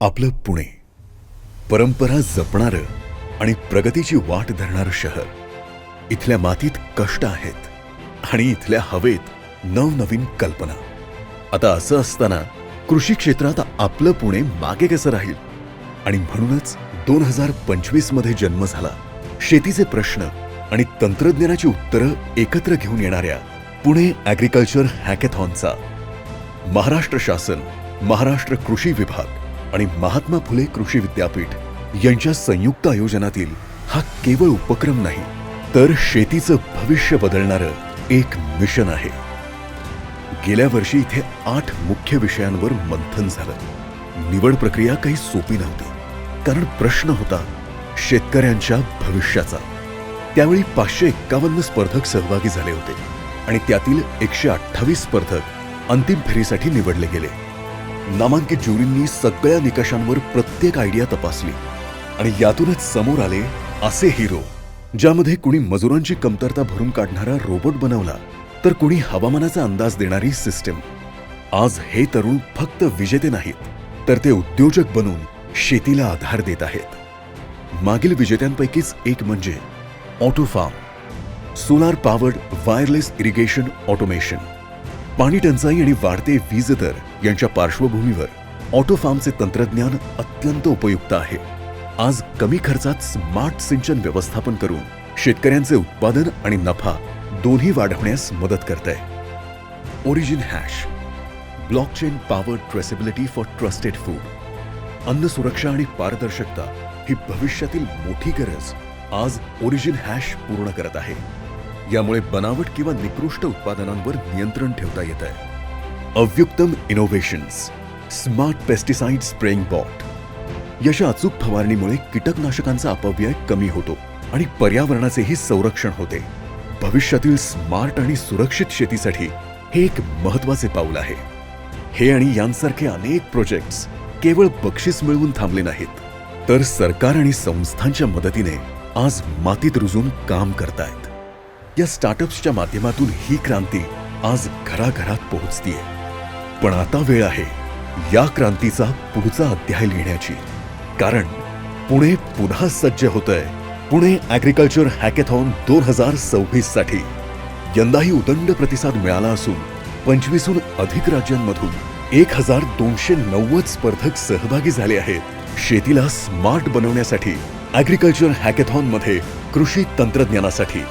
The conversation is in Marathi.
आपलं पुणे परंपरा जपणारं आणि प्रगतीची वाट धरणारं शहर. इथल्या मातीत कष्ट आहेत आणि इथल्या हवेत नवनवीन कल्पना. आता असं असताना कृषी क्षेत्रात आपलं पुणे मागे कसं राहील? आणि म्हणूनच 2025 मध्ये जन्म झाला शेतीचे प्रश्न आणि तंत्रज्ञानाची उत्तरं एकत्र घेऊन येणाऱ्या पुणे ॲग्रिकल्चर हॅकेथॉनचा. महाराष्ट्र शासन, महाराष्ट्र कृषी विभाग आणि महात्मा फुले कृषी विद्यापीठ यांच्या संयुक्त आयोजनातील हा केवळ उपक्रम नाही, तर शेतीचं भविष्य बदलणारं एक मिशन आहे. गेल्या वर्षी इथे 8 मुख्य विषयांवर मंथन झालं. निवड प्रक्रिया काही सोपी नव्हती, कारण प्रश्न होता शेतकऱ्यांच्या भविष्याचा. त्यावेळी 551 स्पर्धक सहभागी झाले होते आणि त्यातील 128 स्पर्धक अंतिम फेरीसाठी निवडले गेले. नामांकित ज्युरींनी सगळ्या निकषांवर प्रत्येक आयडिया तपासली आणि यातूनच समोर आले असे हिरो, ज्यामध्ये कुणी मजुरांची कमतरता भरून काढणारा रोबोट बनवला, तर कुणी हवामानाचा अंदाज देणारी सिस्टीम. आज हे तरुण फक्त विजेते नाहीत, तर ते उद्योजक बनून शेतीला आधार देत आहेत. मागील विजेत्यांपैकीच एक म्हणजे auto farm, solar powered wireless irrigation automation. पाणी टंचाई आणि वाढते वीज दर यांच्या पार्श्वभूमीवर ऑटो फार्मचे तंत्रज्ञान अत्यंत उपयुक्त आहे. आज कमी खर्चात स्मार्ट सिंचन व्यवस्थापन करून शेतकऱ्यांचे उत्पादन आणि नफा दोन्ही वाढवण्यास मदत करते. Origin hash, blockchain powered traceability for trusted food. अन्न सुरक्षा आणि पारदर्शकता ही भविष्यातील मोठी गरज आज ओरिजिन हॅश पूर्ण करत आहे. यामुळे बनावट किंवा निकृष्ट उत्पादनांवर नियंत्रण ठेवता येत आहे. Avyuktam innovations, smart pesticide spraying bot. याच्या अचूक फवारणीमुळे कीटकनाशकांचा अपव्यय कमी होतो आणि पर्यावरणाचेही संरक्षण होते. भविष्यातील स्मार्ट आणि सुरक्षित शेतीसाठी हे एक महत्त्वाचे पाऊल आहे. हे आणि यांसारखे अनेक प्रोजेक्ट्स केवळ बक्षीस मिळवून थांबले नाहीत, तर सरकार आणि संस्थांच्या मदतीने आज मातीत रुजून काम करतायत. या स्टार्टअप्सच्या माध्यमातून ही क्रांती आज घराघरात पोहोचतीये. पण आता वेळ आहे या क्रांतीचा पुढचा अध्याय लिहिण्याची, कारण पुणे पुन्हा सज्ज होतंय पुणे ॲग्रिकल्चर हॅकेथॉन 2026 साठी. यंदाही उदंड प्रतिसाद मिळाला असून 25हून अधिक राज्यांमधून 1290 स्पर्धक सहभागी झाले आहेत. शेतीला स्मार्ट बनवण्यासाठी ॲग्रिकल्चर हॅकेथॉनमध्ये कृषी तंत्रज्ञानासाठी